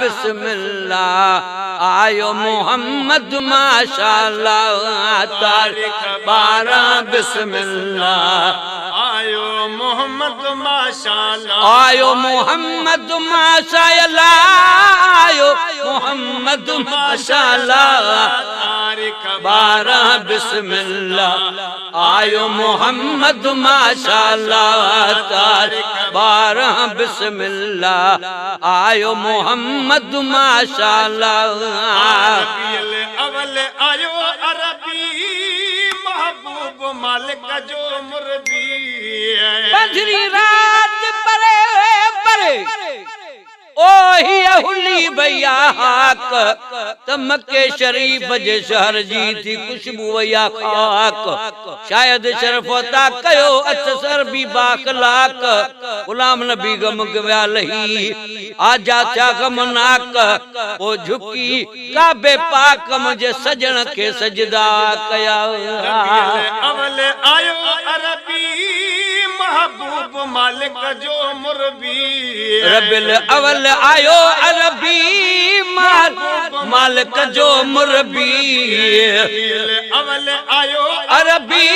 बिस्मिल्लाह आयो मोहम्मद माशाअल्लाह तारीख 12 बिस्मिल्लाह आयो मोहम्मद माशाअल्लाह आयो मोहम्मद माशाअल्लाह आयो मोहम्मद माशाअल्लाह तारीख 12 बिस्मिल्लाह आयो मोहम्मद माशाअल्लाह तारीख 12 बिस्मिल्लाह आयो मोहम्मद माशाअल्लाह रबीउल अव्वल आयो अरबी महबूब मालिक जो मुरबी बजरी रात परे परे ओही हुली भैया हाक त मक्के शरीफ जे शहर जी थी खुशबू वया खाक शायद शरफता कयो अतसर भी बाखलाक गुलाम नबी गम गव्या लही आजा चा गमनाक ओ झुकी काबे पाक मुझे सजन के सजदा कया रबीउल अव्वल आयो अरबी महबूब मालिक जो मुरबी रबीउल अव्वल आयो अरबी मालिक जो मुरबी रबीउल अव्वल आयो अरबी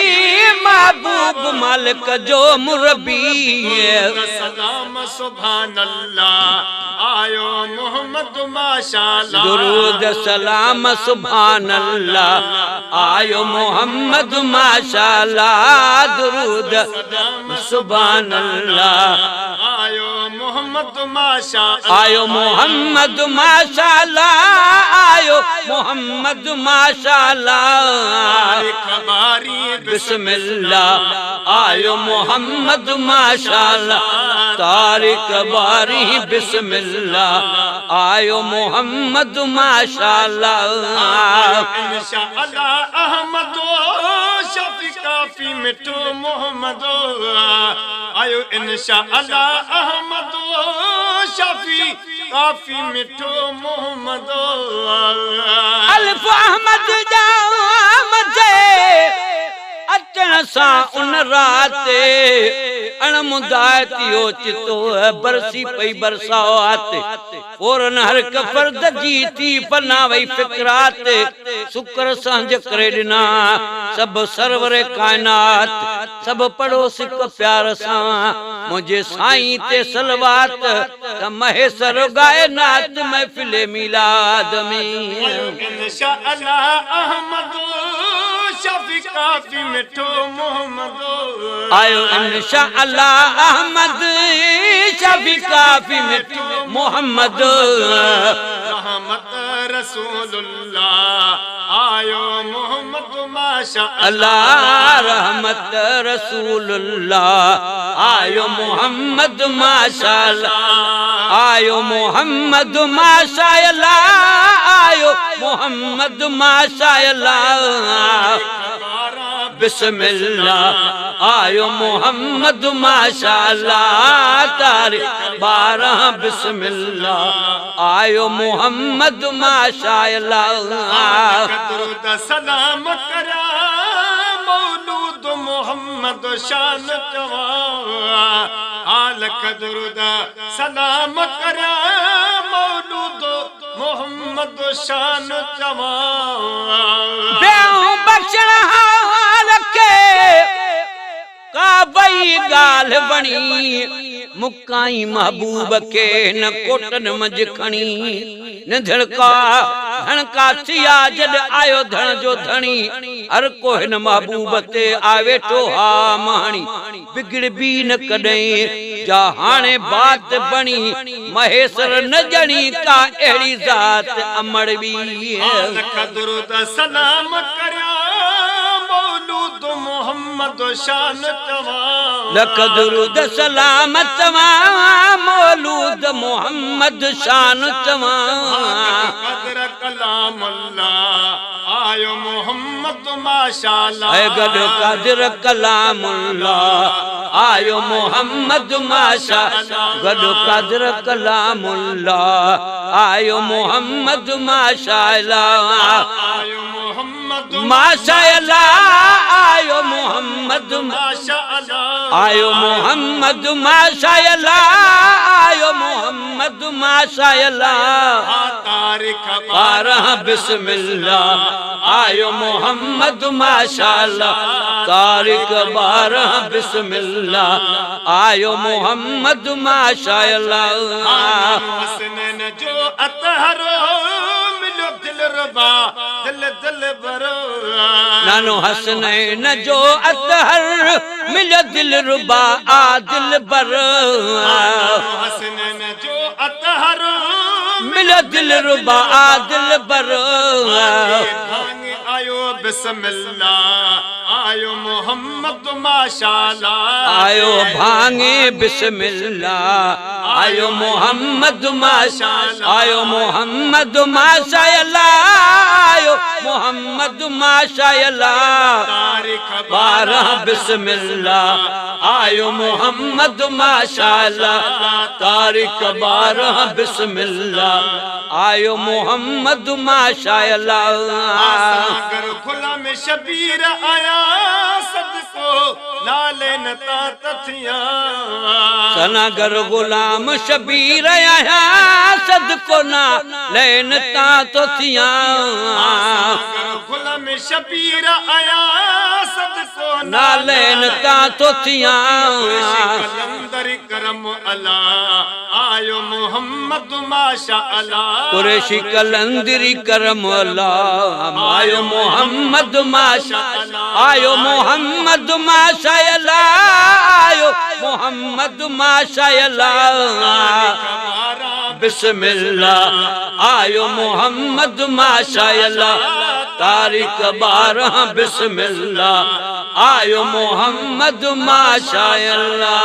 महबूब मालिक जो मुरबी सलाम सुभान अल्लाह आयो मोहम्मद माशाअल्लाह दुरूद सलाम सुभान अल्लाह आयो मोहम्मद माशाअल्लाह दुरूद सुभान अल्लाह आयो मोहम्मद माशाअल्लाह आयो मोहम्मद माशाअल्लाह आयो मोहम्मद माशाअल्लाह खबारी बिस्मिल्लाह आयो मोहम्मद माशाअल्लाह तारीख बारी बिस्मिल्लाह आयो मोहम्मद माशाअल्लाह इंशाअल्लाह अहमद शफी काफी मिठो मोहम्मद आयो इंशाअल्लाह अहमद शफी काफी मिठो मोहम्मद अल्फ अहमद जाम जे अचण सां उन रात अणमुदायतियो चितो बरसी पई बरसात फौरन हर हिक फर्द जी थी पना वई फिक्रात शुक्र सांझ करे ॾिना सभु सरवरे कायनात सभु पड़ोस प्यार सां मुंहिंजे साईं ते सलवात त महेसर गाए नात महफिल मिलाद में इंशाअल्लाह अहमद शफी काफी मिठो मोहम्मद आयो इंशाअल्लाह अहमद शफी काफी मिठो मोहम्मद रहमत रसूलुल्लाह आयो मोहम्मद माशाअल्लाह अल्लाह रहमत रसूलुल्लाह आयो मोहम्मद माशाअल्लाह आयो मोहम्मद माशाअल्लाह आयो मोहम्मद माशाअल्लाह बिस्मिल्लाह आयो मोहम्मद माशाअल्लाह तारीख 12 बिस्मिल्लाह आयो मोहम्मद माशाअल्लाह दुरूद सलाम करा मौलूद मोहम्मद शान चवा आलक दुरूद सलाम करा मौलूद मोहम्मद शान चवा बेऊ बख्शण हाल के का बई गाल बणी मुकाई महबूब के न कोटन मज खणी न धड़का धणका थिया जद आयो धण जो धणी हर को हिन महबूब ते आवे तो हा माणी बिगड़ भी न कॾहिं जा हाणे बात बणी महेसर न जणी का अहिड़ी ज़ात अमड़वी लख दुरूद सलाम करिया मौलूद मोहम्मद शान चवा लख दुरूद सलाम चवा मौलूद मोहम्मद शान चवा कदर कलाम अल्लाह आयो मोहम्मद माशाअल्लाह है गड कदर कलामुल्लाह आयो मोहम्मद माशाअल्लाह गड कदर कलामुल्लाह आयो मोहम्मद माशाअल्लाह आयो मोहम्मद माशाअल्लाह आयो मोहम्मद माशाअल्लाह आयो मोहम्मद माशाअल्लाह आयो मोहम्मद मोहम्मद माशाअल्लाह तारीख 12 बिस्मिल्लाह आयो मोहम्मद माशाअल्लाह तारीख 12 बिस्मिल्लाह आयो मोहम्मद माशाअल्लाह हसनैन जो अतहरो मिलो दिल रुबा दिल दिल बरो नानो हसनैन जो अतहर मिलो दिल रुबा आ दिल बर हसनैन जो अतहरो मिलो दिल रुबा आ दिल बर भांग आयो बिस्मिल्लाह आयो मोहम्मद माशाअल्लाह आयो भांगे बिस्मिल्लाह आयो मोहम्मद माशाअल्लाह आयो मोहम्मद माशाअल्लाह आयो मोहम्मद माशाअल्लाह तारीख 12 बिस्मिल्लाह आयो मोहम्मद माशाअल्लाह तारीख 12 बिस्मिल्लाह आयो मोहम्मद माशाअल्लाह सागर खुला में शबीर आया सदको नाले नता तथिया सनागर गुलाम शबीर आया सदको ना लेन ता तो थिया सागर खुला में शबीर आया सदको ना लेन ता तो थिया कलंदर करम अला आयो मोहम्मद माशाअल्लाह कुरैशी कलंदरी करम अल्लाह आयो मोहम्मद माशाअल्लाह आयो मोहम्मद माशाअल्लाह आयो मोहम्मद माशाअल्लाह बिस्मिल्लाह आयो मोहम्मद माशाअल्लाह तारीख 12 बिस्मिल्लाह आयो मोहम्मद माशाअल्लाह